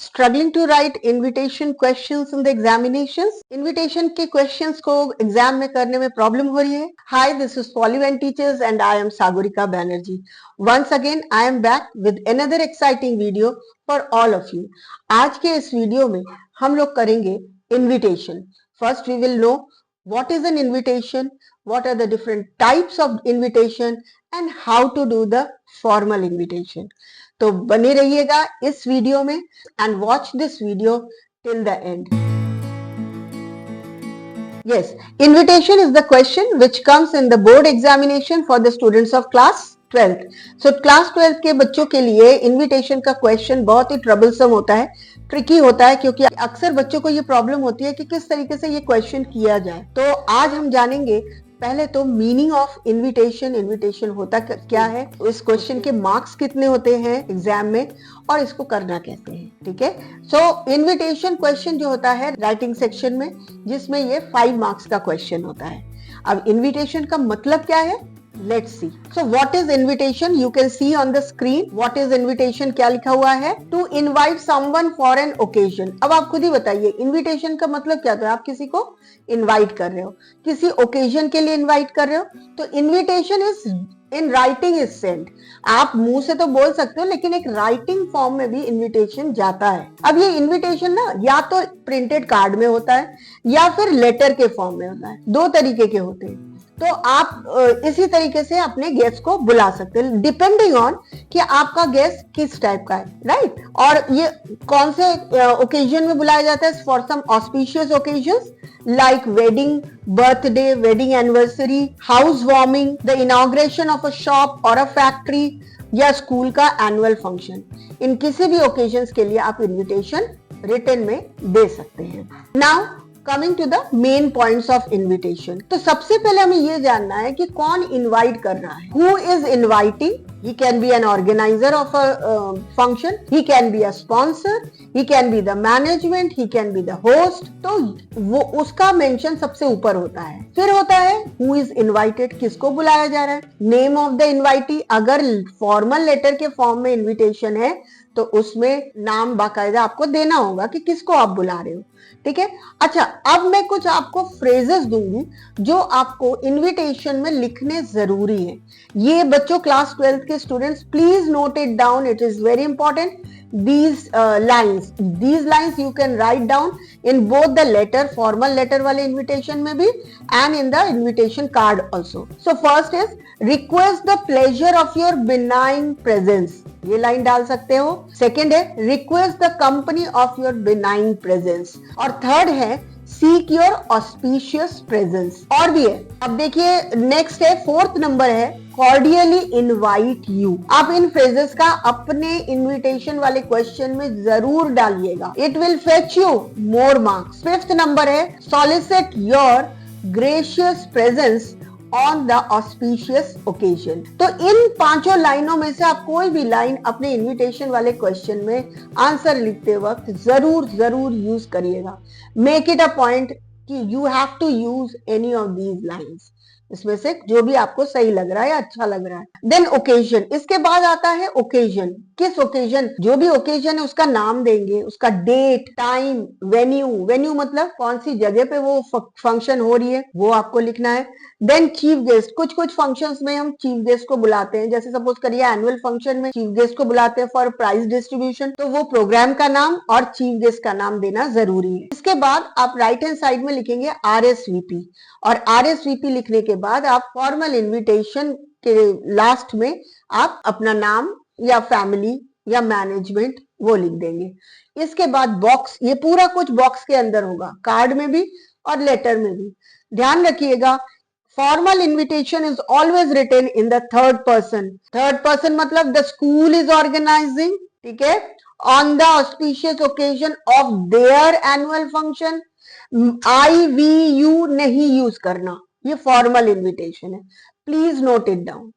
Struggling to write invitation questions in the examinations? Invitation के questions को exam में करने में प्रॉब्लम हो रही है? Hi, this is Polyvan Teachers and I am Sagurika Banerjee. Once again, I am back with another exciting video for all of you. आज के इस वीडियो में हम लोग करेंगे invitation. First, we will know what is an invitation, what are the different types of invitation and how to do the formal invitation. तो बने रहिएगा इस वीडियो में and watch this video till the end. Yes, invitation is the question which comes in the board examination for the students of class 12th. So class 12th के बच्चों के लिए invitation का question बहुत ही troublesome होता है, tricky होता है, क्योंकि अक्सर बच्चों को ये प्रॉब्लम होती है कि किस तरीके से ये क्वेश्चन किया जाए. तो आज हम जानेंगे पहले तो मीनिंग ऑफ इनविटेशन. इनविटेशन होता क्या है, इस क्वेश्चन के मार्क्स कितने होते हैं एग्जाम में और इसको करना कैसे है. ठीक है. सो इनविटेशन क्वेश्चन जो होता है राइटिंग सेक्शन में, जिसमें ये 5 मार्क्स का क्वेश्चन होता है. अब इनविटेशन का मतलब क्या है, Let's see. So what is invitation? You can see on the screen. What is invitation? क्या लिखा हुआ है? To invite someone for an occasion. अब आप खुद ही बताइए invitation का मतलब क्या था. आप किसी को invite कर रहे हो, किसी occasion के लिए invite कर रहे हो. तो invitation is in writing is sent. आप मुंह से तो बोल सकते हो, लेकिन एक राइटिंग फॉर्म में भी इनविटेशन जाता है. अब ये इनविटेशन ना या तो प्रिंटेड कार्ड में होता है या फिर लेटर के फॉर्म में होता है. 2 तरीके के होते हैं. तो आप इसी तरीके से अपने गेस्ट को बुला सकते हैं, डिपेंडिंग ऑन कि आपका गेस्ट किस टाइप का है. राइट. और ये कौन से ओकेजन में बुलाया जाता है? For some auspicious occasions like wedding, birthday, wedding anniversary, house warming, the inauguration of a shop or a factory, या स्कूल का एनुअल फंक्शन. इन किसी भी ओकेजन्स के लिए आप इनविटेशन रिटन में दे सकते हैं. Now coming to the main points of invitation. तो सबसे पहले हमें ये जानना है कि कौन इनवाइट कर रहा है. Who is inviting? He can be an organizer of a function, he can be a sponsor, he can be the management, he can be the host. तो वो उसका मेंशन सबसे ऊपर होता है. फिर होता है who is invited, किसको बुलाया जा रहा है. Name of the invitee. अगर फॉर्मल लेटर के फॉर्म में इनविटेशन है तो उसमें नाम बाकायदा आपको देना होगा कि किसको आप बुला रहे हो. ठीक है. अच्छा, अब मैं कुछ आपको फ्रेजेस दूंगी जो आपको इनविटेशन में लिखने जरूरी है. ये बच्चों क्लास 12 के students please note it down, it is very important. these lines you can write down in both the letter, formal letter वाले invitation में भी and in the invitation card also. So first is request the pleasure of your benign presence. ये line डाल सकते हो. Second है request the company of your benign presence. और third है seek your auspicious presence. और भी है. अब देखिए नेक्स्ट है, 4th नंबर है cordially invite you. आप इन फ्रेजेस का अपने इनविटेशन वाले क्वेश्चन में जरूर डालिएगा. It will fetch you more marks. 5th number है solicit your gracious presence on the auspicious occasion. तो इन 5 लाइनों में से आप कोई भी लाइन अपने इनविटेशन वाले क्वेश्चन में आंसर लिखते वक्त जरूर यूज करिएगा. मेक इट अ पॉइंट कि you have to use any of these lines. इसमें से जो भी आपको सही लग रहा है, अच्छा लग रहा है. Then occasion. इसके बाद आता है ओकेजन. किस ओकेजन? जो भी ओकेजन है उसका नाम देंगे, उसका डेट, टाइम, वेन्यू. वेन्यू मतलब कौन सी जगह पे वो फंक्शन हो रही है, वो आपको लिखना है. Then chief guest. कुछ फंक्शंस में हम चीफ गेस्ट को बुलाते हैं. जैसे सपोज करिए एनुअल फंक्शन में चीफ गेस्ट को बुलाते हैं फॉर प्राइज डिस्ट्रीब्यूशन. तो वो प्रोग्राम का नाम और चीफ गेस्ट का नाम देना जरूरी है. इसके बाद आप राइट हैंड साइड में लिखेंगे RSVP. और RSVP लिखने के बाद आप फॉर्मल इनविटेशन के लास्ट में आप अपना नाम या फैमिली या मैनेजमेंट वो लिख देंगे. इसके बाद बॉक्स, ये पूरा कुछ बॉक्स के अंदर होगा, कार्ड में भी और लेटर में भी. ध्यान रखिएगा, formal invitation is always written in the third person. Third person मतलब द स्कूल इज ऑर्गेनाइजिंग. ठीक है. On the auspicious occasion of their annual function. I, we, you नहीं यूज करना. ये फॉर्मल इनविटेशन है. Please note it down.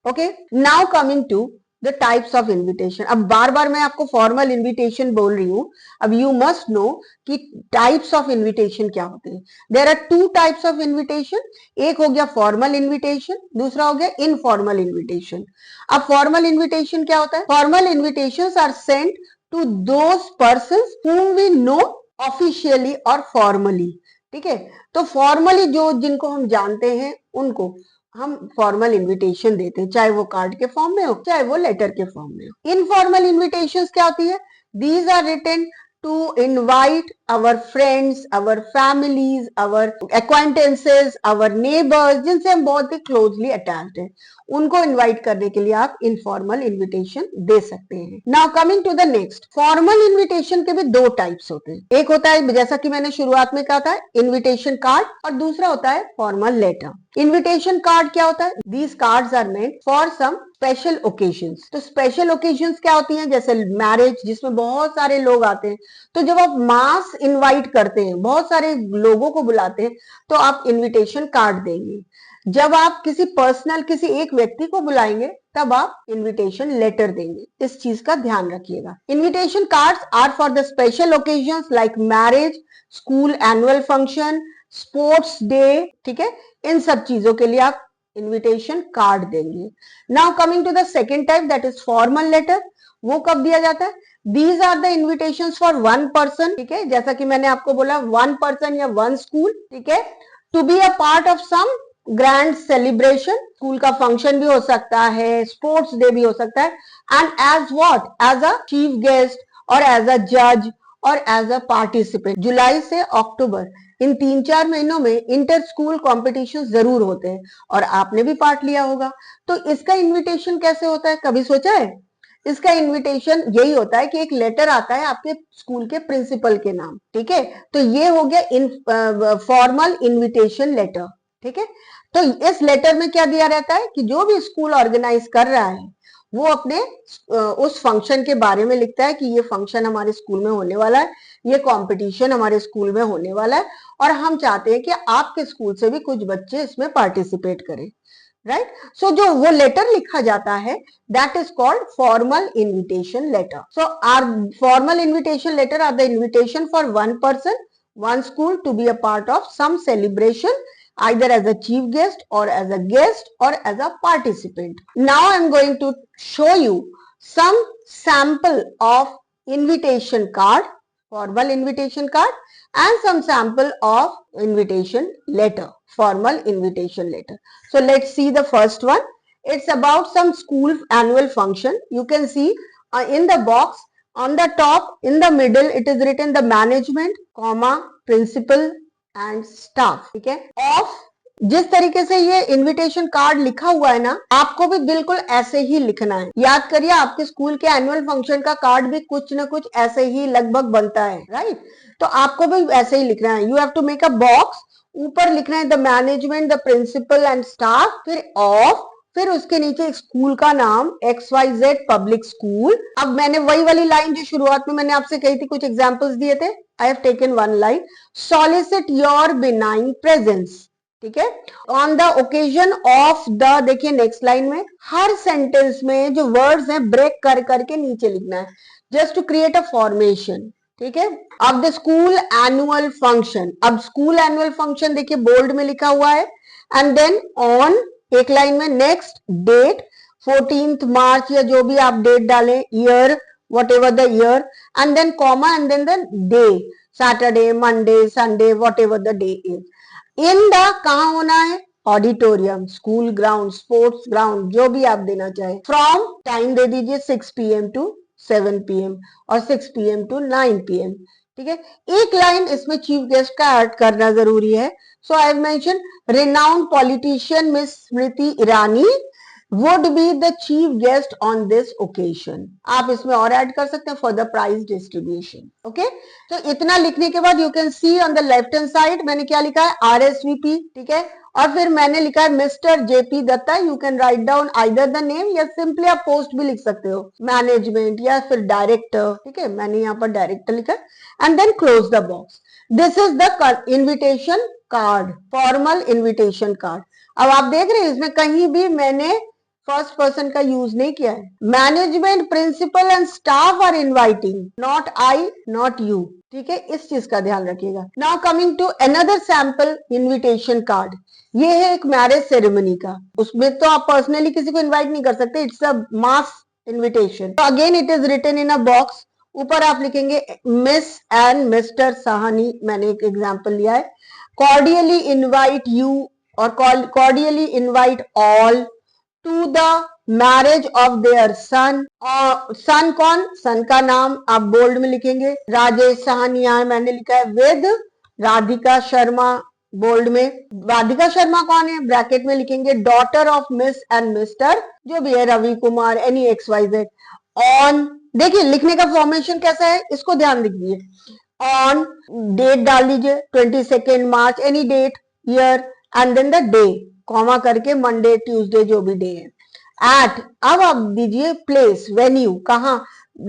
Okay. Now coming to the types of invitation. अब बार मैं आपको फॉर्मल इनविटेशन बोल रही हूं. अब यू मस्ट नो कि टाइप्स ऑफ इनविटेशन क्या होते हैं. There are 2 types of invitation. एक हो गया फॉर्मल इनविटेशन, दूसरा हो गया इनफॉर्मल इनविटेशन. अब फॉर्मल इनविटेशन क्या होता है? Formal invitations are sent to those persons whom we know officially और फॉर्मली। ठीक है, तो फॉर्मली जो जिनको हम जानते हैं उनको हम फॉर्मल इनविटेशन देते हैं, चाहे वो कार्ड के फॉर्म में हो चाहे वो लेटर के फॉर्म में हो। इनफॉर्मल इनविटेशंस क्या होती है? These are written to invite our friends, our families, our acquaintances, our neighbors, जिनसे हम बहुत ही क्लोजली अटैच्ड हैं, उनको इनवाइट करने के लिए आप इनफॉर्मल इनविटेशन दे सकते हैं। Now coming to the next, formal invitation के भी दो टाइप्स होते हैं। एक होता है जैसा कि मैंने शुरुआत में कहा था इनविटेशन कार्ड, और दूसरा होता है फॉर्मल लेटर। इनविटेशन कार्ड क्या होता है? These cards are meant for some special occasions. तो स्पेशल ओकेजन्स क्या होती हैं? जैसे मैरिज, जिसमें बहुत सारे लोग आते हैं, तो जब आप मास इनवाइट करते हैं, बहुत सारे लोगों को बुलाते हैं, तो आप इनविटेशन कार्ड देंगे। जब आप किसी पर्सनल किसी एक व्यक्ति को बुलाएंगे तब आप इनविटेशन लेटर देंगे। इस चीज का ध्यान रखिएगा। Invitation cards are for the special occasions like marriage, school annual function, sports day. ठीक है, इन सब चीजों के लिए आप इनविटेशन कार्ड देंगे। Now coming to the second type, that is formal letter. वो कब दिया जाता है? These are the invitations for one person. ठीक है, जैसा कि मैंने आपको बोला वन पर्सन या वन स्कूल। ठीक है, to be a part of some grand celebration. School का फंक्शन भी हो सकता है, स्पोर्ट्स डे भी हो सकता है, and as what? As a chief guest or as a जज और एज अ पार्टिसिपेंट। जुलाई से अक्टूबर इन 3-4 महीनों में इंटर स्कूल कॉम्पिटिशन जरूर होते हैं और आपने भी पार्ट लिया होगा। तो इसका इनविटेशन कैसे होता है, कभी सोचा है? इसका इनविटेशन यही होता है कि एक लेटर आता है आपके स्कूल के प्रिंसिपल के नाम। ठीक है, तो ये हो गया फॉर्मल इनविटेशन लेटर। ठीक है, तो इस लेटर में क्या दिया रहता है कि जो भी स्कूल ऑर्गेनाइज कर रहा है वो अपने उस फंक्शन के बारे में लिखता है कि ये फंक्शन हमारे स्कूल में होने वाला है, ये कंपटीशन हमारे स्कूल में होने वाला है, और हम चाहते हैं कि आपके स्कूल से भी कुछ बच्चे इसमें पार्टिसिपेट करें। राइट, सो जो वो लेटर लिखा जाता है that is called formal invitation letter. So are formal invitation letter are the invitation for one person, one school to be a part of some celebration, either as a chief guest or as a guest or as a participant. Now I am going to show you some sample of invitation card, formal invitation card, and some sample of invitation letter, formal invitation letter. So let's see the first one. It's about some school annual function. You can see in the box on the top in the middle it is written the management, comma, principal and staff. ठीक है, of जिस तरीके से ये invitation card लिखा हुआ है ना, आपको भी बिल्कुल ऐसे ही लिखना है। याद करिए आपके स्कूल के एनुअल फंक्शन का कार्ड भी कुछ न कुछ ऐसे ही लगभग बनता है। राइट, तो आपको भी ऐसे ही लिखना है। You have to make a box, ऊपर लिखना है the management, the principal and staff, फिर ऑफ, फिर उसके नीचे स्कूल का नाम XYZ पब्लिक स्कूल। अब मैंने वही वाली लाइन जो शुरुआत में मैंने आपसे कही थी, कुछ एग्जांपल्स दिए थे, I have taken one line, solicit your benign presence. ठीक है, on the occasion of the, देखिए नेक्स्ट लाइन में हर सेंटेंस में जो वर्ड्स हैं ब्रेक कर करके नीचे लिखना है, just to create a formation. ठीक है, अब द स्कूल एनुअल फंक्शन, अब स्कूल एनुअल फंक्शन देखिए बोल्ड में लिखा हुआ है, एंड देन ऑन एक लाइन में नेक्स्ट डेट 14th मार्च या जो भी आप डेट डालें, year whatever the year, and then comma and then the day, Saturday, Monday, Sunday, whatever the day is. In the कहाँ होना है? Auditorium, school ground, sports ground, जो भी आप देना चाहे। फ्रॉम टाइम दे दीजिए 6 PM to 7 PM और 6 PM to 9 PM। ठीक है, एक लाइन इसमें चीफ गेस्ट का ऐड करना जरूरी है। So I have mention renowned politician Miss Smriti Irani would be the chief guest on this occasion. आप इसमें और ऐड कर सकते हैं for the prize distribution. Okay, तो इतना लिखने के बाद you can see on the left hand side मैंने क्या लिखा है? RSVP. ठीक है, और फिर मैंने लिखा है Mister JP Datta. You can write down either the name या सिंपली आप पोस्ट भी लिख सकते हो, मैनेजमेंट या फिर डायरेक्टर। ठीक है, मैंने यहाँ पर डायरेक्टर लिखा, and then close the box. This is the invitation card, formal invitation card. अब आप देख रहे हैं इसमें कहीं भी मैंने फर्स्ट पर्सन का यूज नहीं किया है। Management, principal and staff are inviting, not I, not you. ठीक है, इस चीज का ध्यान रखिएगा। Now coming to another sample invitation card, ये है एक मैरिज सेरेमनी का। उसमें तो आप पर्सनली किसी को इनवाइट नहीं कर सकते, it's a mass invitation. Again it is written in a box, ऊपर आप लिखेंगे मिस एंड मिस्टर साहनी, मैंने एक एग्जाम्पल लिया है। कॉर्डियली इनवाइट यू और cordially invite all to the marriage of their son. और सन कौन, सन का नाम आप बोल्ड में लिखेंगे, राजेश साहनी, यहाँ मैंने लिखा है विद राधिका शर्मा बोल्ड में। राधिका शर्मा कौन है, ब्रैकेट में लिखेंगे daughter of Miss and Mister जो भी है, Ravi Kumar, any X Y Z. On, देखिए लिखने का फॉर्मेशन कैसा है, इसको ध्यान दीजिए। ऑन डेट डाल दीजिए 22 March, any date, year and then the day, comma करके मंडे ट्यूसडे जो भी डे है। एट, अब आप दीजिए प्लेस, वेन्यू, कहाँ,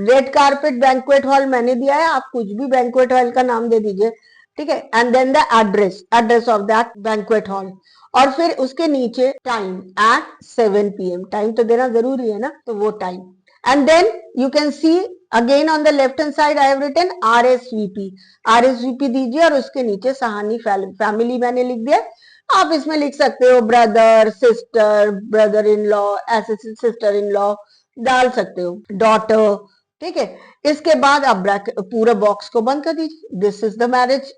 रेड कारपेट बैंक्वेट हॉल मैंने दिया है, आप कुछ भी बैंक्वेट हॉल का नाम दे दीजिए, ठीक है। And then the address, address of that banquet hall, और फिर उसके नीचे टाइम एट 7 PM, टाइम तो देना जरूरी है ना, तो वो time. And then you can see again on the left hand side I have written RSVP, RSVP दीजिए और उसके नीचे साहनी फैमिली मैंने लिख दिया। आप इसमें लिख सकते हो brother, sister, brother in law, ऐसे सिस्टर इन लॉ डाल सकते हो, डॉटर, ठीक है। इसके बाद आप पूरा बॉक्स को बंद कर दीजिए। This is the marriage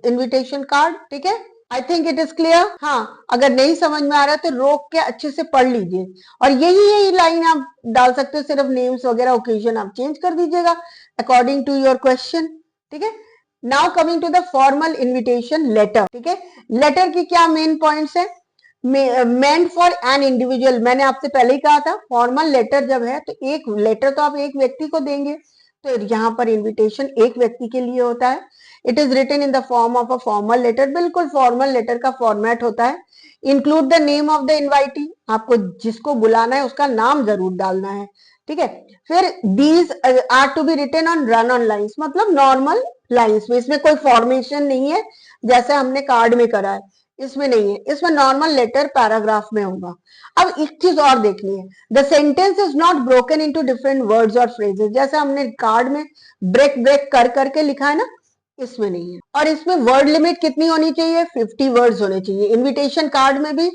invitation card, ठीक है। I think it is clear. हाँ, अगर नहीं समझ में आ रहा है तो रोक के अच्छे से पढ़ लीजिए, और यही लाइन आप डाल सकते हो, सिर्फ नेम्स वगैरह ओकेजन आप चेंज कर दीजिएगा अकॉर्डिंग टू योर क्वेश्चन, ठीक है। Now coming to the formal invitation letter, ठीक है। लेटर की क्या मेन पॉइंट्स है, मेंट फॉर एन इंडिविजुअल, मैंने आपसे पहले ही कहा था फॉर्मल लेटर जब है तो एक लेटर तो आप एक व्यक्ति को देंगे, तो यहाँ पर इनविटेशन एक व्यक्ति के लिए होता है। It is written in the form of a formal letter, बिल्कुल फॉर्मल लेटर का फॉर्मेट होता है। Include the name of the invitee, आपको जिसको बुलाना है उसका नाम जरूर डालना है, ठीक है। फिर these are to be written on run on lines, मतलब नॉर्मल लाइन्स में, इसमें कोई फॉर्मेशन नहीं है जैसे हमने कार्ड में करा है, इसमें नहीं है, इसमें नॉर्मल लेटर पैराग्राफ में होगा। अब एक चीज और देखनी है, the sentence is not broken into different words और फ्रेजेस, जैसे हमने कार्ड में ब्रेक ब्रेक कर करके लिखा है ना, इसमें नहीं है। और इसमें वर्ड लिमिट कितनी होनी चाहिए, 50 वर्ड्स होने चाहिए, इनविटेशन कार्ड में भी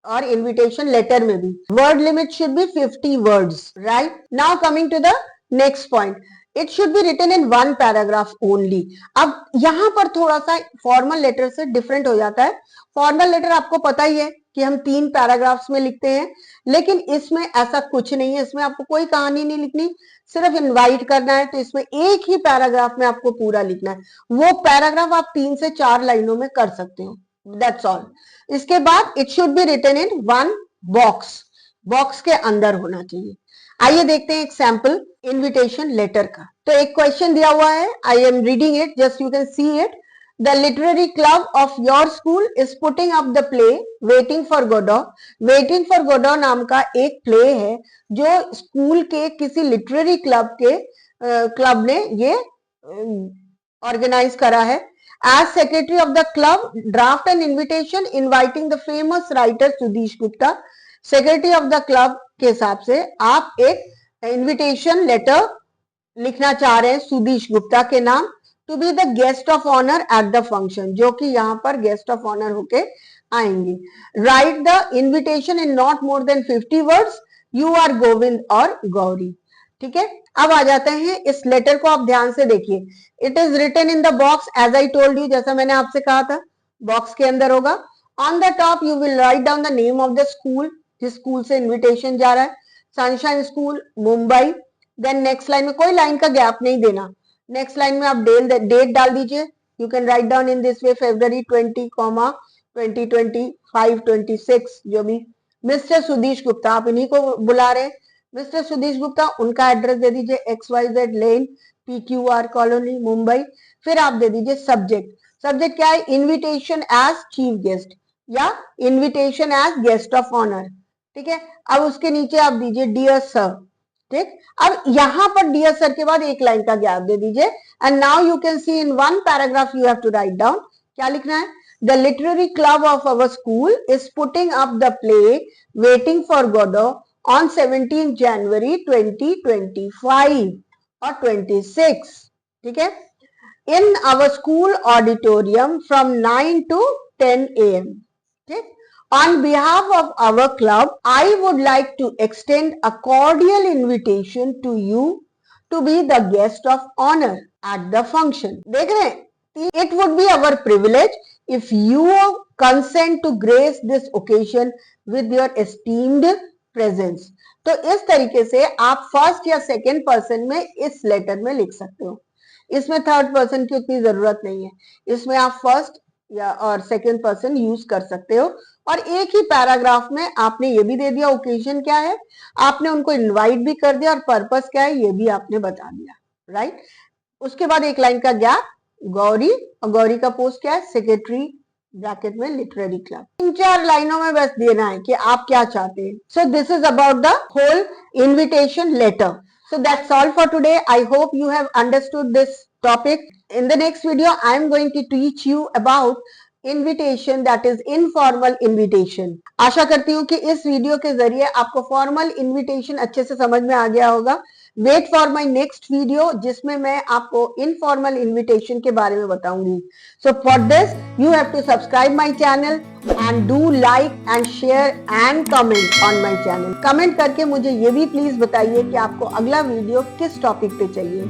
और इनविटेशन लेटर में भी word limit should be 50 words, right. Now coming to the next point, it should be written in one paragraph only. अब यहां पर थोड़ा सा फॉर्मल लेटर से डिफरेंट हो जाता है। फॉर्मल लेटर आपको पता ही है कि हम 3 पैराग्राफ्स में लिखते हैं, लेकिन इसमें ऐसा कुछ नहीं है, इसमें आपको कोई कहानी नहीं लिखनी, सिर्फ इनवाइट करना है, तो इसमें एक ही पैराग्राफ में आपको पूरा लिखना है। वो पैराग्राफ आप 3 से 4 लाइनों में कर सकते हो, दैट्स ऑल। इसके बाद it should be written in one box, box के अंदर होना चाहिए। आइए देखते हैं एक सैंपल इनविटेशन लेटर का। तो एक क्वेश्चन दिया हुआ है, I am reading it, just you can see it. The literary club of your school is putting up the play waiting for Godot. Waiting for Godot नाम का एक प्ले है जो स्कूल के किसी लिटरेरी क्लब ने ये ऑर्गेनाइज करा है। As secretary of the club draft an invitation inviting the famous writer Sudhish Gupta. Secretary of the club के हिसाब से आप एक इनविटेशन लेटर लिखना चाह रहे हैं सुधीश गुप्ता के नाम, to be the guest of honour at the function, जो कि यहाँ पर गेस्ट ऑफ ऑनर होके आएंगे। Write the invitation in not more than 50 words, you are Govind और गौरी, ठीक है। अब आ जाते हैं इस लेटर को, आप ध्यान से देखिए। It is written in the box as I told you, जैसा मैंने आपसे कहा था बॉक्स के अंदर होगा। On the top you will write down the name of the school, जिस स्कूल से इनविटेशन जा रहा है, Sunshine School Mumbai. Then next line में कोई लाइन का गैप नहीं देना, नेक्स्ट लाइन में आप डेट डाल दीजिए। You can write down in this way February 20, 2025, 26 जो भी। मिस्टर सुधीश गुप्ता, आप इन्हीं को बुला रहे हैं, मिस्टर सुधीश गुप्ता, उनका एड्रेस दे दीजिए XYZ lane PQR colony Mumbai. फिर आप दे दीजिए सब्जेक्ट, सब्जेक्ट क्या है, इनविटेशन एज चीफ गेस्ट या invitation as guest of honour, ठीक है। अब उसके नीचे आप दीजिए डियर सर, ठीक। अब यहां पर डियर सर के बाद एक लाइन का गैप दे दीजिए। And now you can see in one paragraph you have to write down, क्या लिखना है, the literary club of our school is putting up the play waiting for Godot on 17 January 2025 और 26, ठीक है, in our school auditorium from 9 to 10 AM, ठीक। On behalf of our club, I would like to extend a cordial invitation to you to be the guest of honor at the function. देख रहे हैं, it would be our privilege if you consent to grace this occasion with your esteemed presence. तो इस तरीके से आप first या second person में इस लेटर में लिख सकते हो. इसमें थर्ड पर्सन की उतनी जरूरत नहीं है. इसमें आप फर्स्ट या और सेकेंड पर्सन यूज कर सकते हो. और एक ही पैराग्राफ में आपने ये भी दे दिया ओकेजन क्या है, आपने उनको इनवाइट भी कर दिया और पर्पस क्या है ये भी आपने बता दिया. राइट. उसके बाद एक लाइन का गैप, गौरी, और गौरी का पोस्ट क्या है, सेक्रेटरी ब्रैकेट में लिटरेरी क्लब. 3-4 लाइनों में बस देना है कि आप क्या चाहते हैं. So this is about the whole invitation letter. So that's all for today. I hope you have understood this topic. In the next video, I am going to teach you about invitation, that is informal invitation. आशा करती हूँ कि इस video के जरिए आपको formal invitation अच्छे से समझ में आ गया होगा. Wait for my next video जिसमें मैं आपको इनफॉर्मल इन्विटेशन के बारे में बताऊंगी. So for this you have to subscribe my channel and do like and share and comment on my channel. Comment करके मुझे ये भी प्लीज बताइए कि आपको अगला वीडियो किस टॉपिक पे चाहिए.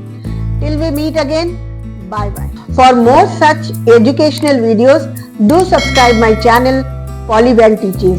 Till we meet again, bye bye. For more such educational videos, do subscribe my channel Polybank Teaches.